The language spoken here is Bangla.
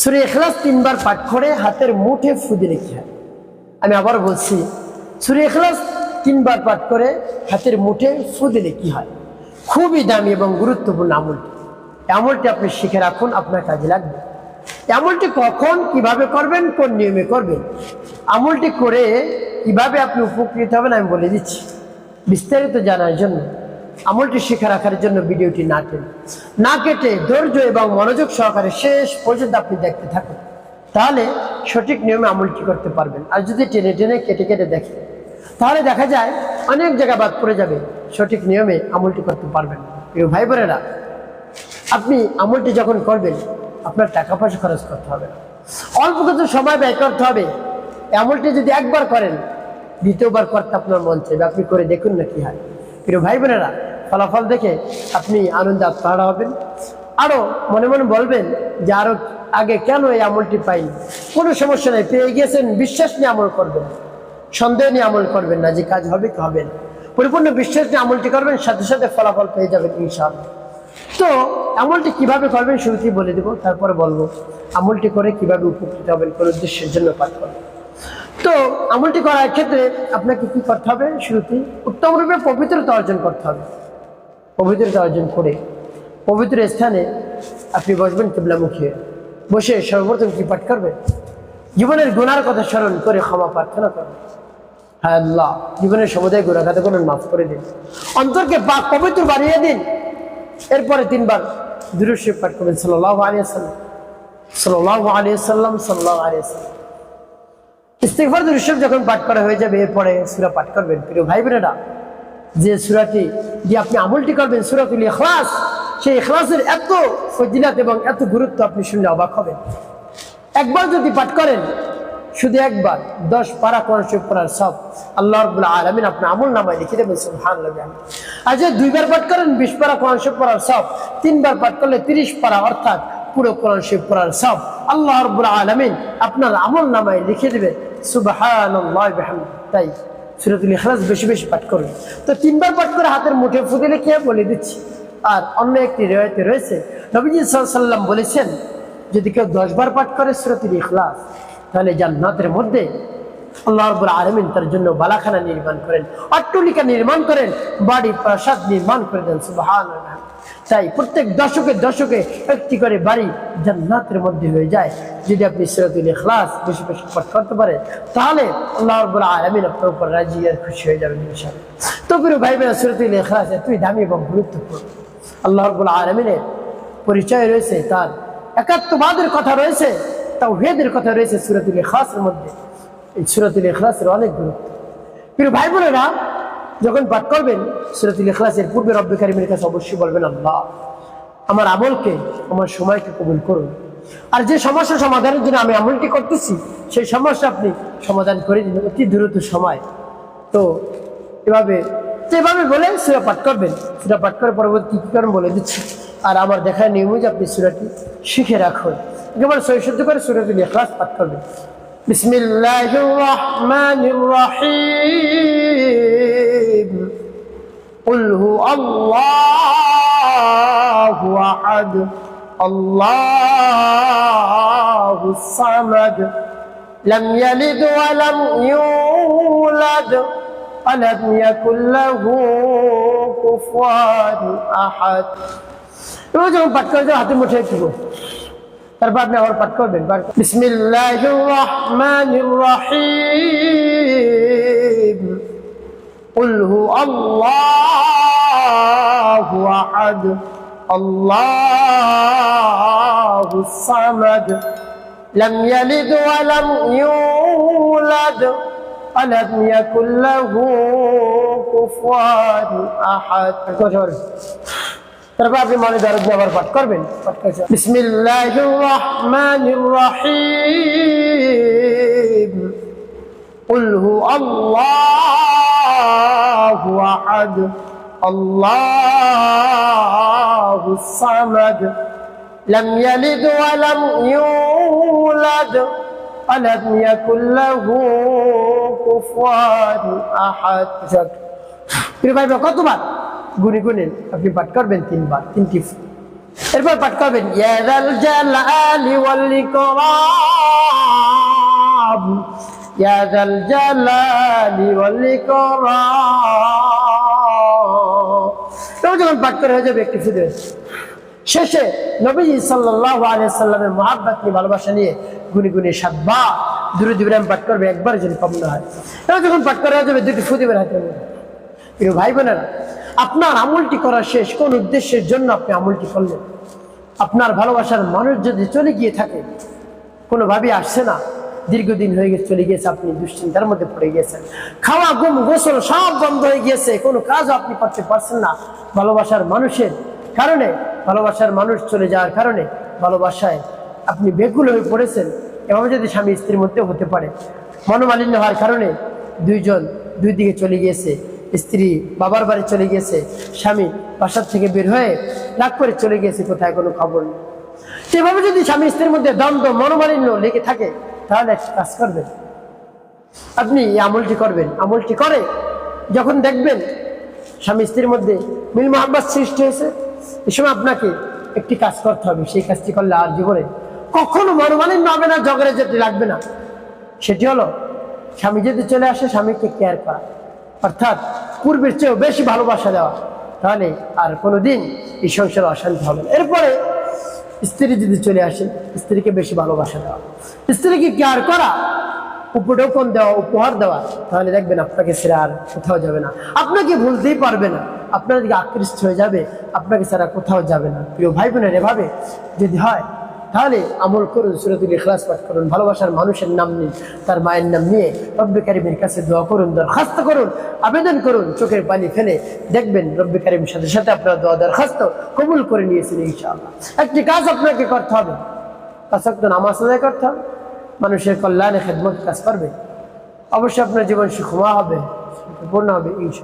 সূরা ইখলাস 3 বার পাঠ করে হাতের মুঠে ফু দিলে কি হয়? আমি আবার বলছি, সূরা ইখলাস 3 বার পাঠ করে হাতের মুঠে ফু দিলে কি হয়? খুবই দামি এবং গুরুত্বপূর্ণ আমলটি। আমলটি আপনি শিখে রাখুন, আপনার কাজে লাগবে। আমলটি কখন কিভাবে করবেন, কোন নিয়মে করবেন, আমলটি করে কিভাবে আপনি উপকৃত হবেন আমি বলে দিচ্ছি। বিস্তারিত জানার জন্য, আমলটি শিখে রাখার জন্য ভিডিওটি না কেটে ধৈর্য এবং মনোযোগ সহকারে শেষ পর্যন্ত আপনি দেখতে থাকুন, তাহলে সঠিক নিয়মে আমলটি করতে পারবেন। আর যদি টেনে টেনে কেটে কেটে দেখেন, তাহলে দেখা যায় অনেক জায়গা বাদ পড়ে যাবে, সঠিক নিয়মে আমলটি করতে পারবেন। প্রিয় ভাই বোনেরা, আপনি আমলটি যখন করবেন আপনার টাকা পয়সা খরচ করতে হবে না, অল্প কিছু সময় ব্যয় করতে হবে। আমলটি যদি একবার করেন, দ্বিতীয়বার করতে আপনার মন চাইবে, আপনি করে দেখুন না কি হয়। প্রিয় ভাই বোনেরা, ফলাফল দেখে আপনি আনন্দে আত্মহারা হবেন, আরো মনে মনে বলবেন যে আরো আগে কেন এই আমলটি পাইনি। কোনো সমস্যা নেই, পেয়ে গিয়েছেন, বিশ্বাস নিয়ে আমল করবেন, সন্দেহ নিয়ে আমল করবেন না যে কাজ হবে কি হবে না। পরিপূর্ণ বিশ্বাস নিয়ে আমলটি করবেন, সাথে সাথে ফলাফল পেয়ে যাবেন ইনশাআল্লাহ। তো আমলটি কিভাবে করবেন শুরুতেই বলে দেবো, তারপরে বলবো আমলটি করে কিভাবে উপকৃত হবেন, কোন উদ্দেশ্যের জন্য পাঠ করবেন। তো আমলটি করার ক্ষেত্রে আপনাকে কি করতে হবে? শুরুতেই উত্তম রূপে পবিত্রতা অর্জন করতে হবে। পবিত্রতা অর্জন করে পবিত্র স্থানে আপনি বসবেন কিবলামুখী, বসে সর্বপ্রথম কি পাঠ করবেন? জীবনের গুনার কথা স্মরণ করে ক্ষমা প্রার্থনা করবেন। হ্যাঁ আল্লাহ, জীবনের সমুদায় গুনাহ খাতা গুনাহ মাফ করে দিন, অন্তরকে পাক পবিত্র বানিয়ে দিন। এরপরে 3 বার দুরূদ শরীফ পাঠ করবেন, সাল্লাল্লাহু আলাইহি ওয়াসাল্লাম, সাল্লাল্লাহু আলাইহি ওয়াসাল্লাম, সাল্লাল্লাহু আলাইহি ওয়াসাল্লাম। ইস্তিগফার দুরূদ শরীফ যখন পাঠ করা হয়ে যাবে, এরপরে সূরা পাঠ করবেন। প্রিয় ভাই বোনেরা, যে সূরাটি দিয়ে আপনি আমলটি করবেন, সূরাতুল ইখলাস, সেই ইখলাসের এত ফজিলত এবং এত গুরুত্ব আপনি শুনলে অবাক হবেন। একবার যদি পাঠ করেন, শুধু একবার 10 পারা কোরআন শরীফ পড়ার সব আল্লাহ রাব্বুল আলামিন আপনার আমল নামায় লিখে দেবেন, সুবহানাল্লাহ। আর যে 2 বার পাঠ করেন 20 পারা কোরআন শরীফ পড়ার সব, 3 বার পাঠ করলে 30 পারা অর্থাৎ পুরো কোরআন শরীফ পড়ার সব আল্লাহ রাব্বুল আলামিন আপনার আমল নামায় লিখে দেবেন, সুবহানাল্লাহ বিহামদিহি। তাই সূরাতুল ইখলাস বেশি বেশি পাঠ করুন। তো 3 বার পাঠ করে হাতের মুঠে ফু দিলে কি বলে দিচ্ছি। আর অন্য একটি রিওয়ায়াতে রয়েছে, নবীজি সাল্লাল্লাহু আলাইহি ওয়াসাল্লাম বলেছেন, যদি কেউ 10 বার পাঠ করে সূরাতুল ইখলাস, তাহলে জান্নাতের মধ্যে আল্লাহ রাব্বুল আলামিন তার জন্য বালাখানা নির্মাণ করেন, অট্টালিকা নির্মাণ করেন, বাড়ি প্রাসাদ নির্মাণ করে দেন, সুবহানাল্লাহ। তাই প্রত্যেক দশকে দশকে একটি করে বাড়ি জান্নাতের মধ্যে হয়ে যায় যদি আপনি সূরাতুল ইখলাস বেশি বেশি পাঠ করতে পারেন, তাহলে আল্লাহ রাব্বুল আলামিন আপনার উপর রাজি আর খুশি হয়ে যাবেন ইনশাআল্লাহ। তো প্রিয় ভাই বোনেরা, সূরাতুল ইখলাস এতই দামি এবং গুরুত্বপূর্ণ। আল্লাহ রাব্বুল আলামিনের পরিচয় রয়েছে, তার একাত্মবাদের কথা রয়েছে, তাওহীদের কথা রয়েছে সূরাতুল ইখলাসের মধ্যে। এই সূরাতুল ইখলাসের অনেক গুরুত্ব। প্রিয় ভাই বোনেরা, যখন পাঠ করবেন সূরাতুল ইখলাসের পূর্বে রব্বে কারীমের কাছে অবশ্যই বলবেন, আল্লাহ আমার আমলকে, আমার সময়কে কবুল করুন। আর যে সমস্যা সমাধানের জন্য আমি আমলটি করতেছি, সেই সমস্যা আপনি সমাধান করে দিন অতি দ্রুত সময়। তো এভাবে বলে সূরা পাঠ করবেন। সূরা পাঠ করে পরবর্তী কি করবেন বলে দিচ্ছি। আর আমার দেখার নিয়ম যে আপনি সূরাটি শিখে রাখুন, একেবারে সহিশুদ্ধ করে সূরাতুল ইখলাস পাঠ করবেন। বিসমিল্লাহির রাহমানির রাহিম। কুল হুয়াল্লাহু আহাদ, আল্লাহুস সামাদ, লাম ইয়ালিদ ওয়া লাম ইউলাদ ওয়া লাম ইয়াকুল লাহু কুফুয়ান আহাদ। এবার যখন পাঠ করে যাও হাতে মুঠে দিব, তারপর আপনি আবার পাঠ করবেন। বিসমিল্লাহির রাহমানির রাহিম। কুল হুয়াল্লাহু আহাদ, আল্লাহুস সামাদ, লাম ইয়ালিদ ওয়া লাম ইউলাদ ওয়া লাম ইয়াকুল লাহু কুফুয়ান আহাদ। তারপর আপনি মনে দরদ আবার পাঠ করবেন। বিসমিল্লাহির রাহমানির রাহিম। কুল হুয়াল্লাহু আহাদ, আল্লাহুস সামাদ, লাম ইয়ালিদ ওয়া লাম ইউলাদ ওয়া লাম ইয়াকুল লাহু কুফুয়ান আহাদ। প্রিয় ভাই, কতবার গুনে গুনে আপনি পাঠ করবেন? 3 বার, 3টি এরপর পাঠ করবেন ইয়া যাল জালালি ওয়াল ইকরাম, ইয়া যাল জালালি ওয়াল ইকরাম। যখন পাঠ করে হয়ে যাবে একটি ফু দেবেন। শেষে নবীজি সাল্লাল্লাহু আলাইহি ওয়াসাল্লামের মহব্বত নিয়ে ভালোবাসা নিয়ে গুনি গুনি 7 বার দুরূদ ইব্রাহিম পাঠ করবে, একবার যদি কম না হয়। যখন পাঠ করা হয়ে যাবে দুটি ফু দিবেন হাতে। প্রিয় ভাই বোনেরা, আপনার আমলটি করা শেষ, কোন উদ্দেশ্যের জন্য আপনি আমলটি করলেন? আপনার ভালোবাসার মানুষ যদি চলে গিয়ে থাকে, কোনোভাবে আসছে না, দীর্ঘদিন হয়ে গেছে চলে গিয়েছে, আপনি দুশ্চিন্তার মধ্যে পড়ে গিয়েছেন, খাওয়া ঘুম গোসল সব বন্ধ হয়ে গিয়েছে, কোনো কাজও আপনি করতে পারছেন না ভালোবাসার মানুষের কারণে, ভালোবাসার মানুষ চলে যাওয়ার কারণে ভালোবাসায় আপনি বেকুল হয়ে পড়েছেন। এভাবে যদি স্বামী স্ত্রীর মধ্যে হতে পারে, মনোমালিন্য হওয়ার কারণে দুইজন দুই দিকে চলে গিয়েছে, স্ত্রী বাবার বাড়ি চলে গিয়েছে, স্বামী বাসার থেকে বের হয়ে রাগ করে চলে গিয়েছে, কোথায় কোনো খবর নেই। সেভাবে যদি স্বামী স্ত্রীর মধ্যে দ্বন্দ্ব মনোমালিন্য লেগে থাকে, তাহলে একটা কাজ করবেন, আপনি এই আমলটি করবেন। আমলটি করে যখন দেখবেন স্বামী স্ত্রীর মধ্যে মিল মহাব্বত সৃষ্টি হয়েছে, এই সময় আপনাকে একটি কাজ করতে হবে। সেই কাজটি করলে আর জীবনে কখনো মনোমালিন্য হবে না, ঝগড়া যেতে লাগবে না। সেটি হলো স্বামী যদি চলে আসে, স্বামীকে কেয়ার করা, অর্থাৎ পূর্বের চেয়েও বেশি ভালোবাসা দেওয়া, তাহলে আর কোনোদিন এই সংসারে অশান্তি হবে না। এরপরে স্ত্রী যদি চলে আসে, স্ত্রীকে বেশি ভালোবাসা দেওয়া, স্ত্রীকে কেয়ার করা, উপঢৌকন দেওয়া, উপহার দেওয়া, তাহলে দেখবেন আপনাকে ছেড়ে আর কোথাও যাবে না, আপনাকে ভুলতেই পারবে না, আপনার দিকে আকৃষ্ট হয়ে যাবে, আপনাকে ছাড়া কোথাও যাবে না। প্রিয় ভাই বোনের, এভাবে যদি হয় তাহলে আমল করুন, সূরাতুল ইখলাস পাঠ করুন, ভালোবাসার মানুষের নাম নিন, তার মায়ের নাম নিয়ে রব্বে কারিমের কাছে দোয়া করুন, দরখাস্ত করুন, আবেদন করুন, চোখের পানি ফেলে দেখবেন রব্বে কারিমের সাথে সাথে আপনার দোয়া দরখাস্ত কবুল করে নিয়েছেন ইনশাআল্লাহ। একটি কাজ আপনাকে করতে হবে, 5 ওয়াক্ত নামাজ আদায় করতে হবে, মানুষের কল্যাণে খেদমত কাজ করবে, অবশ্যই আপনার জীবন সুখময় হবে, পূর্ণ হবে ইনশাআল্লাহ।